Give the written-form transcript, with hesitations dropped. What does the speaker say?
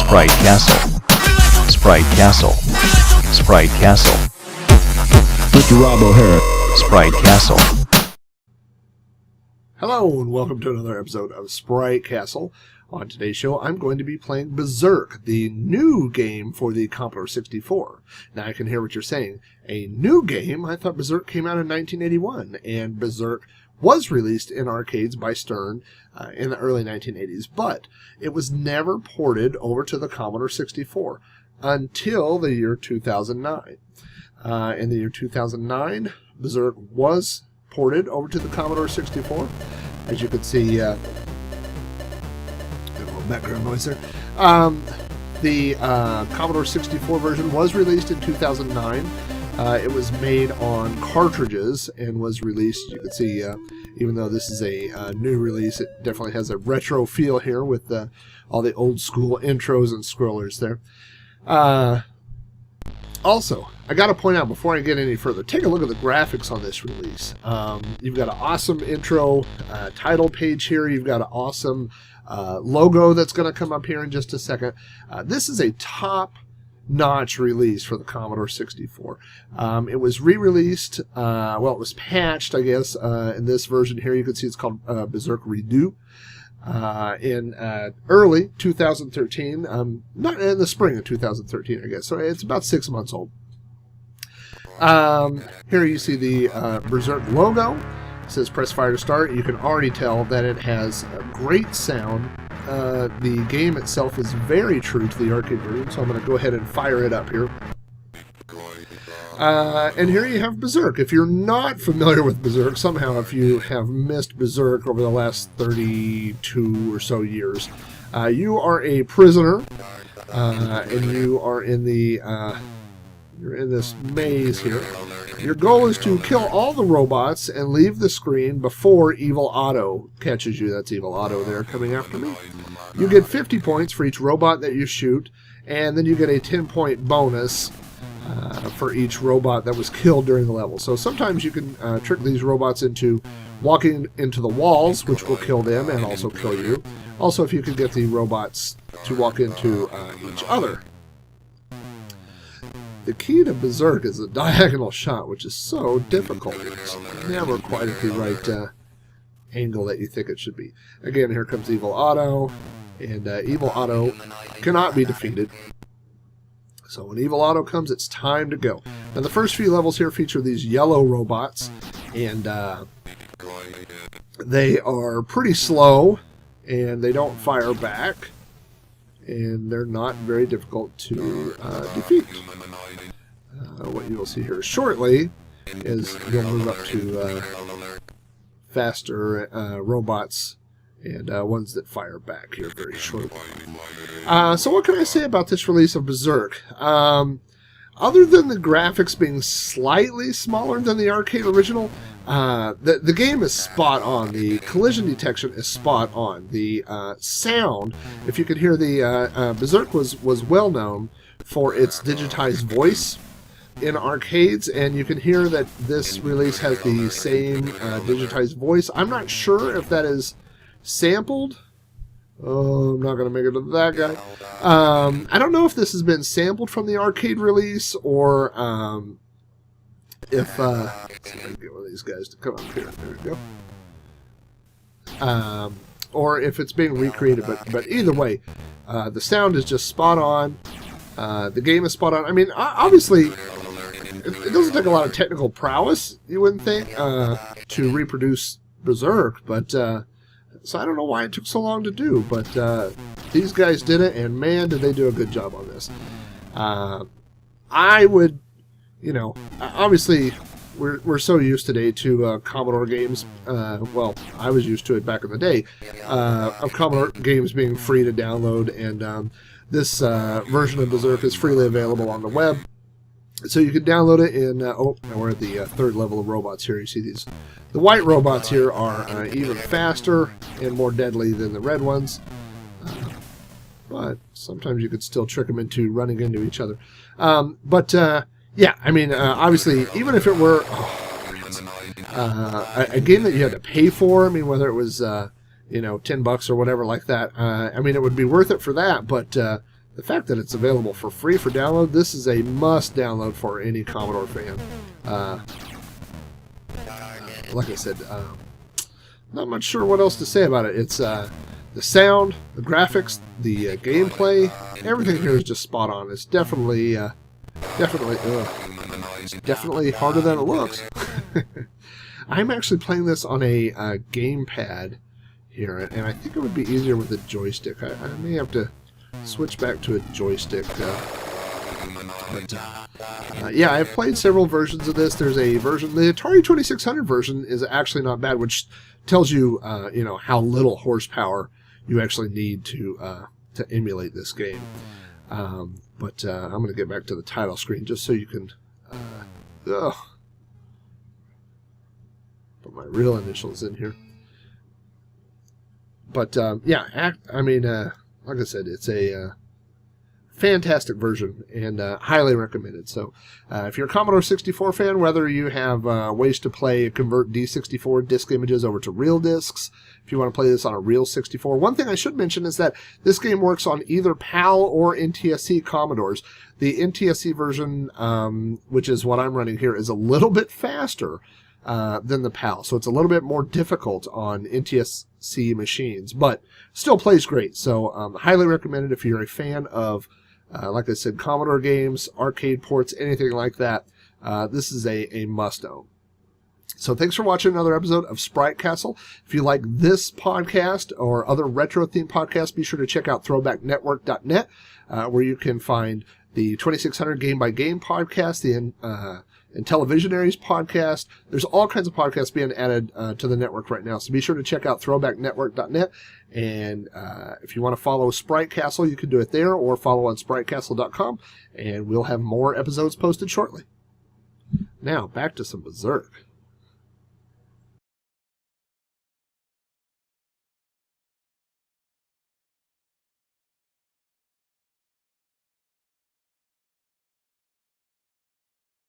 Sprite Castle. Sprite Castle. Sprite Castle. Mr. Rob O'Hara. Sprite Castle. Hello and welcome to another episode of Sprite Castle. On today's show, I'm going to be playing Berzerk, the new game for the Commodore 64. Now I can hear what you're saying. A new game? I thought Berzerk came out in 1981, and Berzerk was released in arcades by Stern in the early 1980s, but it was never ported over to the Commodore 64 until the year 2009. In the year 2009, Berzerk was ported over to the Commodore 64. As you can see, background noise there. The Commodore 64 version was released in 2009. It was made on cartridges and was released, you can see, even though this is a new release, it definitely has a retro feel here with all the old school intros and scrollers there. Also, I got to point out before I get any further, take a look at the graphics on this release. You've got an awesome intro title page here. You've got an awesome logo that's going to come up here in just a second. This is a top-notch release for the Commodore 64. It was re-released, well, it was patched, I guess, in this version here. You can see it's called Berzerk Redux. In early 2013, not in the spring of 2013, I guess. So it's about 6 months old. Here you see the Berzerk logo. It says press fire to start. You can already tell that it has a great sound. The game itself is very true to the arcade version, so I'm going to go ahead and fire it up here. And here you have Berzerk. If you're not familiar with Berzerk, somehow if you have missed Berzerk over the last 32 or so years, you are a prisoner, and you are in the you're in this maze here. Your goal is to kill all the robots and leave the screen before Evil Otto catches you. That's Evil Otto there coming after me. You get 50 points for each robot that you shoot, and then you get a 10-point bonus for each robot that was killed during the level. So sometimes you can trick these robots into walking into the walls, which will kill them and also kill you. Also, if you can get the robots to walk into each other. The key to Berzerk is the diagonal shot, which is so difficult. It's never quite at the right angle that you think it should be. Again, here comes Evil Otto, and Evil Otto cannot be defeated. So when Evil Otto comes, it's time to go. Now the first few levels here feature these yellow robots, and they are pretty slow, and they don't fire back, and they're not very difficult to defeat. What you'll see here shortly is you'll move up to faster robots and ones that fire back here very shortly. So what can I say about this release of Berzerk? Other than the graphics being slightly smaller than the arcade original, the game is spot on. The collision detection is spot on. The sound, if you could hear the Berzerk was well known for its digitized voice in arcades, and you can hear that this release has the same digitized voice. I'm not sure if that is sampled. Oh, I'm not going to make it to that guy. I don't know if this has been sampled from the arcade release, or if let's see if I can get one of these guys to come up here. There we go. Or if it's being recreated, but either way, the sound is just spot on. The game is spot on. I mean, obviously, it doesn't take a lot of technical prowess, you wouldn't think, to reproduce Berzerk, but so I don't know why it took so long to do, but these guys did it, and man, did they do a good job on this. I would, you know, obviously we're so used today to Commodore games. Well, I was used to it back in the day, of Commodore games being free to download, and this version of Berzerk is freely available on the web. So you can download it in, oh, now we're at the third level of robots here. You see these. The white robots here are even faster and more deadly than the red ones. But sometimes you could still trick them into running into each other. Yeah, I mean, obviously, even if it were a game that you had to pay for, I mean, whether it was, you know, $10 or whatever like that, I mean, it would be worth it for that, but the fact that it's available for free for download, this is a must download for any Commodore fan. Like I said, not much sure what else to say about it. It's the sound, the graphics, the gameplay, everything here is just spot on. It's definitely harder than it looks. I'm actually playing this on a gamepad here, and I think it would be easier with a joystick. I may have to switch back to a joystick. Yeah, I've played several versions of this. There's a version, the Atari 2600 version is actually not bad, which tells you, you know, how little horsepower you actually need to emulate this game. But I'm going to get back to the title screen just so you can put my real initials in here. But yeah, I mean, like I said, it's a fantastic version and highly recommended. So if you're a Commodore 64 fan, whether you have ways to convert D64 disc images over to real discs, if you want to play this on a real 64. One thing I should mention is that this game works on either PAL or NTSC Commodores. The NTSC version, which is what I'm running here, is a little bit faster than the PAL. So it's a little bit more difficult on NTSC machines, but still plays great. So highly recommended if you're a fan of, like I said, Commodore games, arcade ports, anything like that. This is a must-own. So thanks for watching another episode of Sprite Castle. If you like this podcast or other retro-themed podcasts, be sure to check out throwbacknetwork.net, where you can find the 2600 Game by Game podcast, the Intellivisionaries podcast. There's all kinds of podcasts being added to the network right now. So be sure to check out throwbacknetwork.net. And if you want to follow Sprite Castle, you can do it there or follow on spritecastle.com. And we'll have more episodes posted shortly. Now, back to some Berzerk.